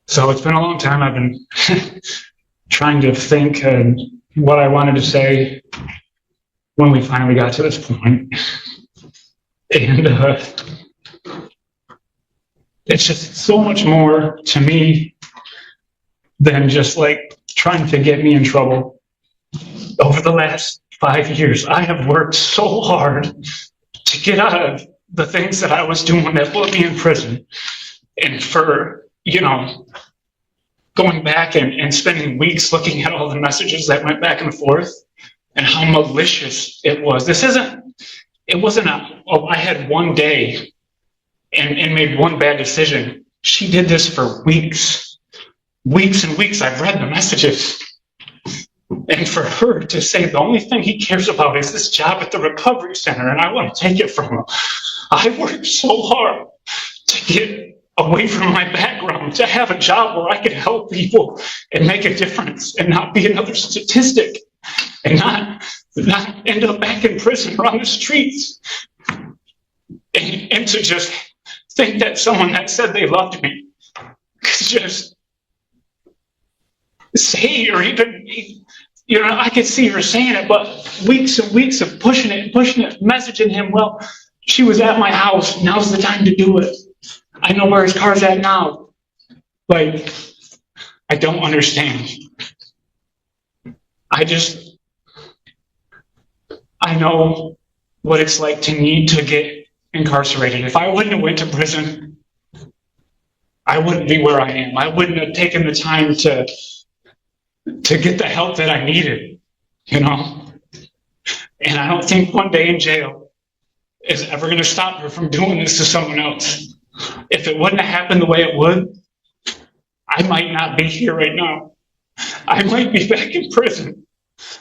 So it's been a long time. I've been trying to think what I wanted to say when we finally got to this point. And it's just so much more to me than just like trying to get me in trouble. Over the last 5 years, I have worked so hard to get out of the things that I was doing that put me in prison. And for, going back and spending weeks looking at all the messages that went back and forth and how malicious it was. It wasn't I had one day and made one bad decision. She did this for weeks and weeks. I've read the messages. And for her to say the only thing he cares about is this job at the recovery center, and I want to take it from him. I worked so hard to get away from my background, to have a job where I could help people and make a difference and not be another statistic and not end up back in prison or on the streets. And to just think that someone that said they loved me could just say, or even, I could see her saying it, but weeks and weeks of pushing it, messaging him, well, she was at my house, now's the time to do it. I know where his car's at now. Like, I don't understand. I know what it's like to need to get incarcerated. If I wouldn't have went to prison, I wouldn't be where I am. I wouldn't have taken the time to get the help that I needed, And I don't think one day in jail is ever going to stop her from doing this to someone else. If it wouldn't have happened the way it would, I might not be here right now. I might be back in prison.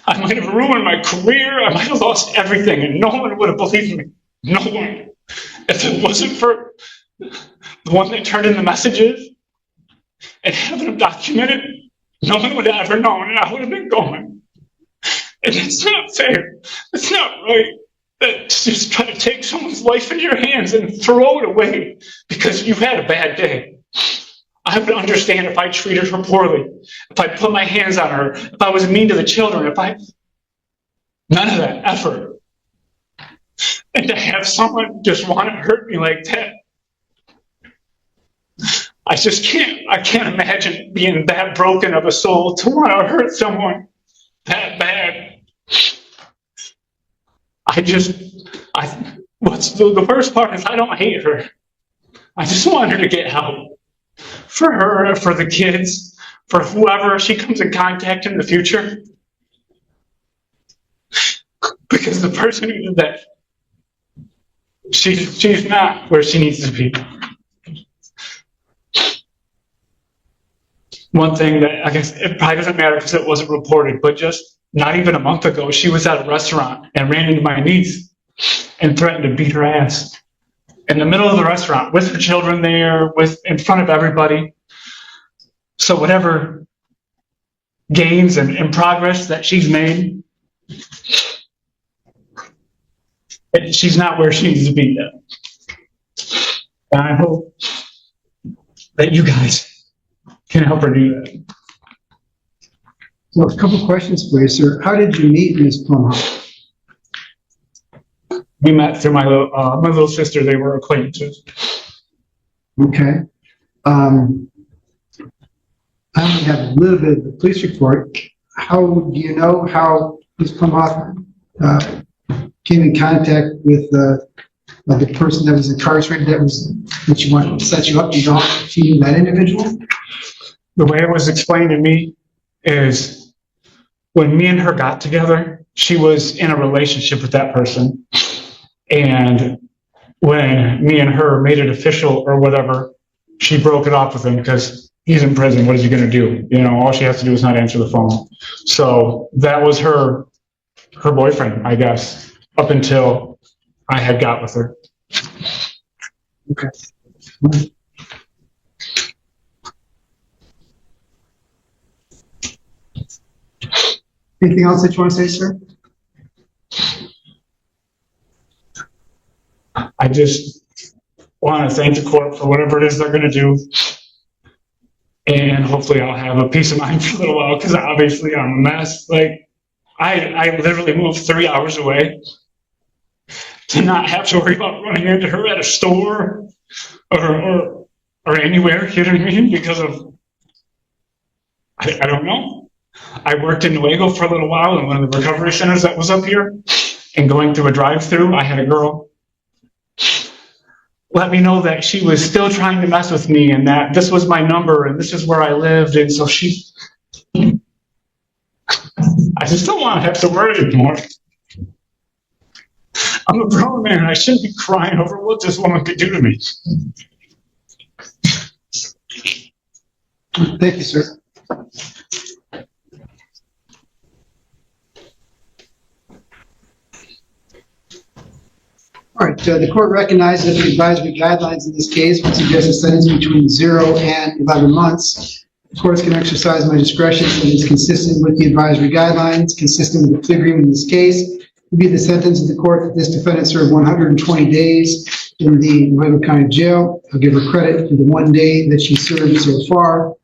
I might have ruined my career. I might have lost everything, and no one would have believed me. No one. If it wasn't for the one that turned in the messages and having them documented, no one would have ever known, and I would have been going. And it's not fair. It's not right that to just try to take someone's life into your hands and throw it away because you had a bad day. I would understand if I treated her poorly, if I put my hands on her, if I was mean to the children, none of that effort. And to have someone just want to hurt me like that, I can't imagine being that broken of a soul to want to hurt someone that bad. What's the worst part is I don't hate her. I just want her to get help. For her, for the kids, for whoever she comes in contact in the future. Because the person who did that, she's not where she needs to be. One thing that I guess it probably doesn't matter because it wasn't reported, but just not even a month ago, she was at a restaurant and ran into my niece and threatened to beat her ass in the middle of the restaurant with her children there, in front of everybody. So whatever gains and progress that she's made, she's not where she needs to be yet. And I hope that you guys can help her do that. So a couple questions for you, sir. How did you meet Ms. Plumhoff? We met through my little sister. They were acquaintances. Okay. I only have a little bit of the police report. How do you know how Ms. Plumhoff came in contact with the person that was incarcerated that you wanted to set you up? You know, she knew that individual? The way it was explained to me is when me and her got together, she was in a relationship with that person. And when me and her made it official or whatever, she broke it off with him because he's in prison. What is he going to do? All she has to do is not answer the phone. So that was her boyfriend, I guess, up until I had got with her. Okay. Anything else that you want to say, sir? I just want to thank the court for whatever it is they're going to do. and hopefully I'll have a peace of mind for a little while, because obviously I'm a mess. Like, I literally moved 3 hours away to not have to worry about running into her at a store or anywhere, you know what I mean? Because of, I don't know. I worked in Nuevo for a little while in one of the recovery centers that was up here, and going through a drive-through, I had a girl let me know that she was still trying to mess with me, and that this was my number and this is where I lived. And so I just don't want to have to worry anymore. I'm a grown man. I shouldn't be crying over what this woman could do to me. Thank you, sir. All right, the court recognizes that the advisory guidelines in this case would suggest a sentence between 0 and 11 months. The courts can exercise my discretion so that it's consistent with the advisory guidelines, consistent with the plea agreement in this case. It would be the sentence of the court that this defendant served 120 days in the Nuevo County Jail. I'll give her credit for the 1 day that she served so far.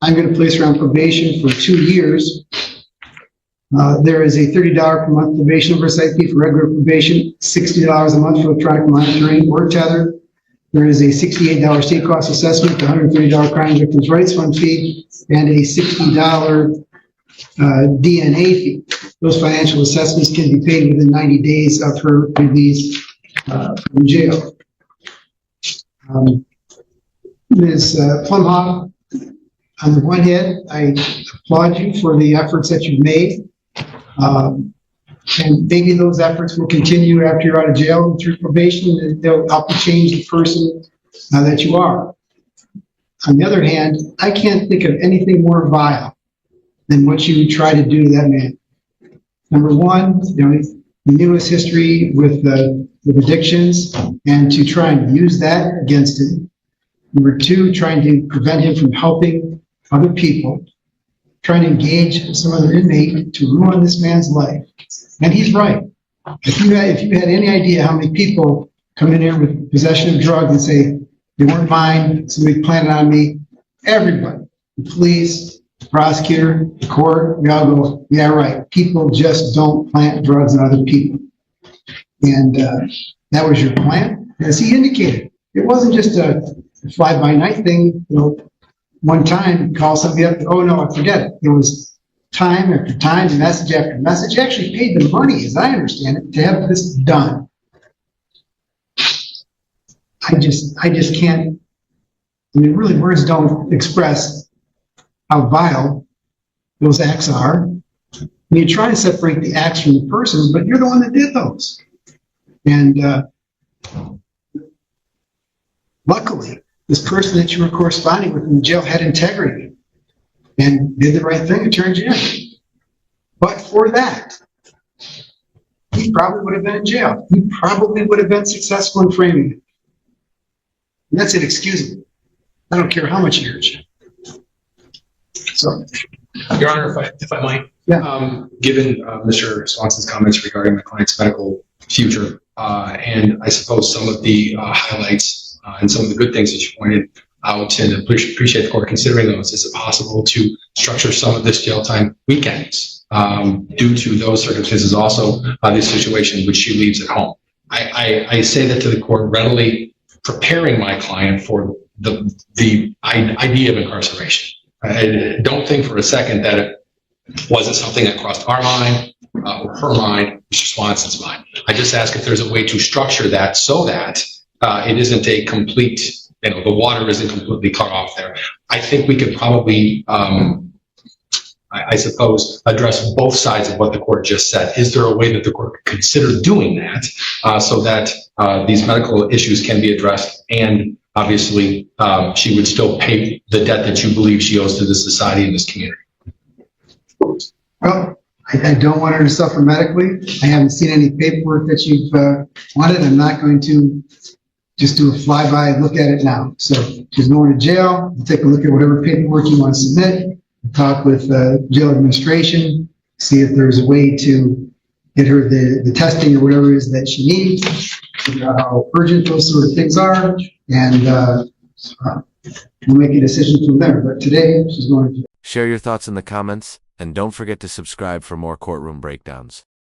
I'm going to place her on probation for 2 years. There is a $30 per month probation oversight fee for regular probation, $60 a month for electronic monitoring or tether. There is a $68 state cost assessment, $130 crime victims' rights fund fee, and a $60 DNA fee. Those financial assessments can be paid within 90 days of her release from jail. Ms. Plumhoff, on the one hand, I applaud you for the efforts that you've made. And maybe those efforts will continue after you're out of jail and through probation, and they'll help you change the person that you are. On the other hand, I can't think of anything more vile than what you try to do to that man. Number one, you knew his history with addictions, and to try and use that against him. Number two, trying to prevent him from helping other people, trying to engage some other inmate to ruin this man's life. And he's right. If you had any idea how many people come in here with possession of drugs and say, they weren't mine, somebody planted on me, everybody, the police, the prosecutor, the court, we all go, yeah, right. People just don't plant drugs on other people. And that was your plan. As he indicated, it wasn't just a fly-by-night thing, one time, call somebody up, oh no, I forget it. It was time after time, message after message. You actually paid the money, as I understand it, to have this done. I just can't, really words don't express how vile those acts are. And you try to separate the acts from the person, but you're the one that did those. And luckily, this person that you were corresponding with in the jail had integrity and did the right thing and turned you in. But for that, he probably would have been in jail. He probably would have been successful in framing it. And that's inexcusable. I don't care how much he hurts you. So, Your Honor, if I might, yeah. Given Mr. Swanson's comments regarding the client's medical future, and I suppose some of the highlights and some of the good things that you pointed out, and appreciate the court considering those, is it possible to structure some of this jail time weekends due to those circumstances also, this situation which she leaves at home? I say that to the court readily, preparing my client for the idea of incarceration. I don't think for a second that it wasn't something that crossed our mind or her mind, Mr. Swanson's mind. I just ask if there's a way to structure that so that it isn't a complete, the water isn't completely cut off there. I think we could probably, I suppose, address both sides of what the court just said. Is there a way that the court could consider doing that so that these medical issues can be addressed, and obviously she would still pay the debt that you believe she owes to this society and this community? Well, I don't want her to suffer medically. I haven't seen any paperwork that you've wanted. I'm not going to just do a flyby look at it now. So she's going to jail. Take a look at whatever paperwork you want to submit. Talk with jail administration. See if there's a way to get her the testing or whatever it is that she needs. Figure out how urgent those sort of things are. And We'll make a decision from there, but today she's going to. Share your thoughts in the comments, and don't forget to subscribe for more courtroom breakdowns.